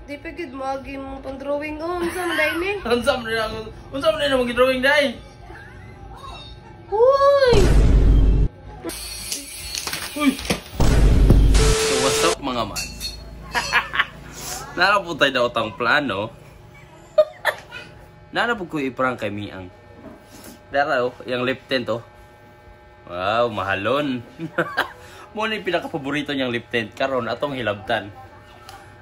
Di pa gid mo agi mo pang drawing unsa man dai ni? Unsa man na mag-drawing dai? Uy! Uy! So what's up mga man? Naraputay daw tang plano. Naraput ko iprang kay Miang. Dara yung lip tint oh. Wow, mahalon. Mo ni pinaka-paborito niyang lip tint karon atong hilabtan.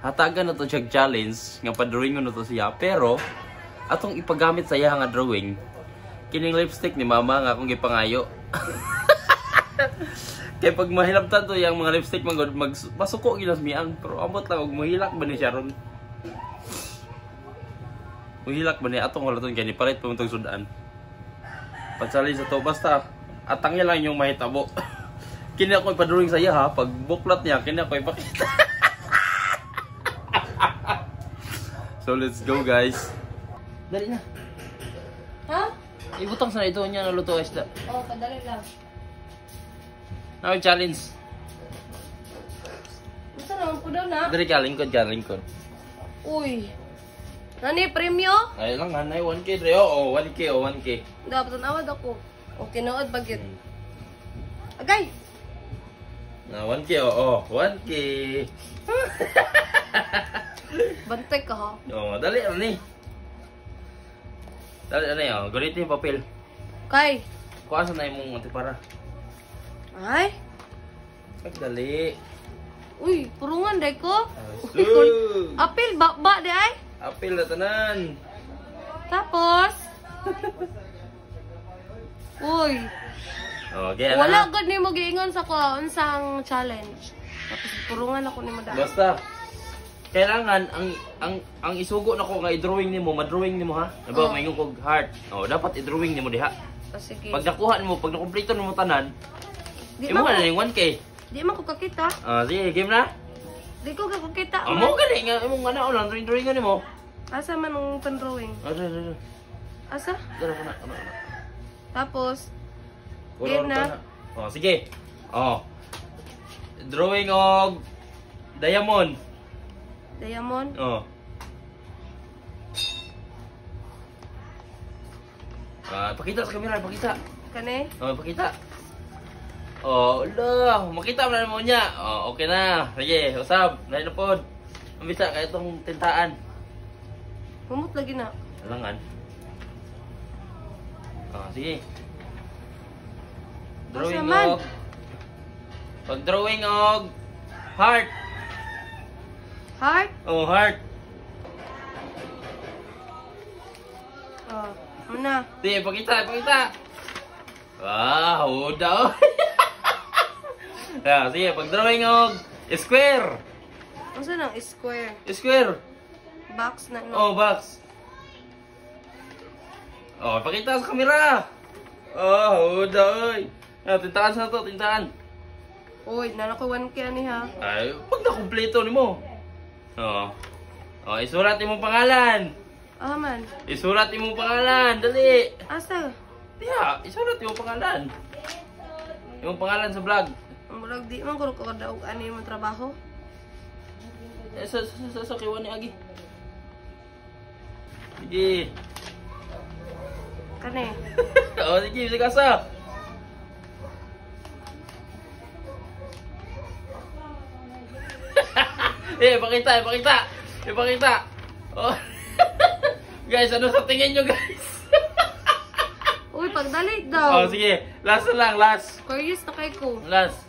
Hatagan na to siya challenge nga pa-drawing na to siya pero atong ipagamit sa iya nga drawing kining lipstick ni mama nga akong gipangayo. Kaya pag mahilabtan to yung mga lipstick masuko gilas Miang pero ambot lang og mahilak ba ni siya ron. Mahilak ba ni atong wala ton kay ni palit pumuntog sudan. Pagsali sa to basta atang niya lang yung mahitabo. Kini ako ipa-drawing sa iya ha pag buklat niya kini ako ipakita. So let's go guys. Dali na. Ha? Ibutang sa ito niya na luto isda. Oh, kadali lang. Now challenge. Unsa naman po daw na? Dali ka lingkod. Uy. Nani premyo? Ay lang hanay 1k dre. Oh, 1k. Dapat nawad ako. O tinuod bagit. Agay. Na 1k oh, 1k. Bantay ka ha. Oh, dali ni. Dali oh, gunitin yung papel. Kay. Kuha sa na imong antipara. Ay. Dali. Uy, purungan day ko. Asu. Apil ba day ay? Apil na tanan. Tapos. Uy. Okay, Wala gud nimo giingon sa ko unsang challenge. Tapos purungan ako nimo dai. Basta kailangan ang isugo nako nga i-drawing nimo, ma-drawing nimo ha. Diba, maingon kog heart. Oh, dapat i-drawing nimo diha. Sige. Pag nakuha nimo, pag nakumpleto nimo tanan, Di imo man na ko, ning 1k. di man ko kakita. Ah, sige, game na. Di ko kakita. Amo gani nga imong ana ulan drawing nimo. Asa man ang pan-drawing? Ada. Asa? Dara na. Tapos, Game game na. Oh, sige. Oh. Drawing og diamond. Diamond. Oh. Pakita sa kamera, pakita. Kani? Oh, pakita. Oh, ulah, makita mo na mo niya. Oh, okay na. Sige, usab. Dahil na pod. Mabisa kay itong tintaan. Humot lagi na. Alangan. Oh, sige. Drawing Asa man? og pag-drawing og heart. Heart? Oh, heart. Oh, muna. Sige, pakita. Wow, daw. Sige, pag-drawing og square. Asa nang square? Square. Box na no. Oh, box. Oh, pakita sa kamera. Oh, daw. Tintaan sa to, tintaan. Uy, nana ko 1K ani ha. Ay, pag nakumpleto nimo. Oh. Oh, isulat imong pangalan. Ah man. Isulat imong pangalan, dali. Asa? Diya, isulat imong pangalan. Imong pangalan sa vlog. Murag di man ko daog ani mo trabaho. Sa kiwan ni Agi. Sige. Kani. Oh, sige, sige asa. Ipakita. Oh. Guys, ano sa tingin nyo, guys? Uy, pagdali daw. Oh, sige. Last na lang, last. Curious na kay ko. Last.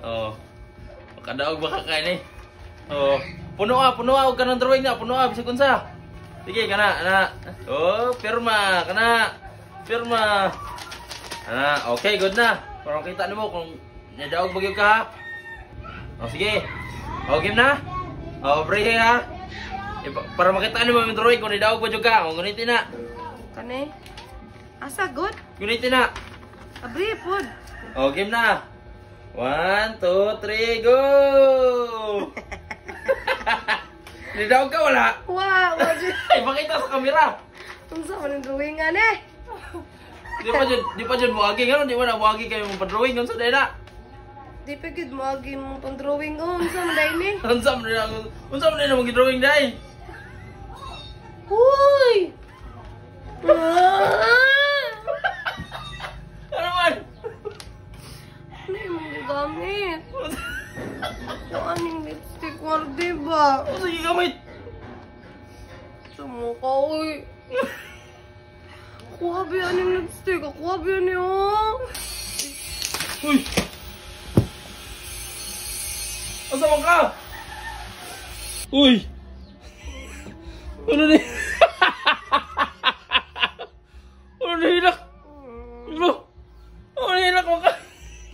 Oh. Makadaog baka kain eh. Oh. Puno huwag ka ng drawing na. Puno bisag unsa. Sige, kana. Oh, pirma. Pirma. Okay, good na. Para makita nimo kung nadaog bagyo ka ha. Oh, sige. Oh, game na. Oh, break ha. Para makita nimo yung drawing kung nadaog bagyo ka. Oh, gunitin na. Kani. Asa good? Gunitin na. Abri pod. Oh, game na. 1, 2, 3, go! Nadaog ka wala? Wow, Ipakita sa kamera. unsa man ang drawingan eh? Di pa dyan mo agi. Di mo na mo agi kayo mong pa-drawing. Unsa dahil na? Di pa gid magi mo pang drawing unsa man dai ni? Unsa man na mag-drawing dai? Hoy! Ano man? Ano yung mga gamit? Yung aning lipstick war, diba? Ano sige gamit? Sa mukha, uy. Kuha ba yan yung lipstick? Kuha ba yan yung... Uy! Asa man ka? Uy! Ano ni? Ano ni hinak? Ano? Ano ni hinak mo ka?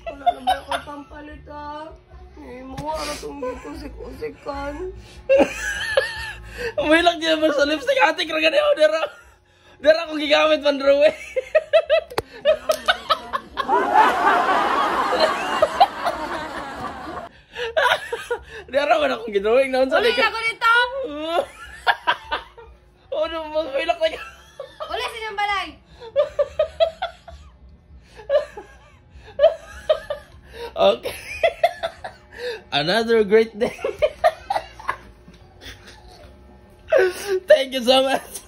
Wala na ba ako pampalit, ha? Eh, mo, ano itong kusik-kusikan? Umilak niya ba sa lipstick? Ate, karagani ako, dara. Dara akong gigamit man, Drew, eh. Dara man akong gidrawing na unsa Ulit ako dito! Ano, mag-hilak na ka. Ulit sinyang balay! Okay. Another great day. Thank you so much.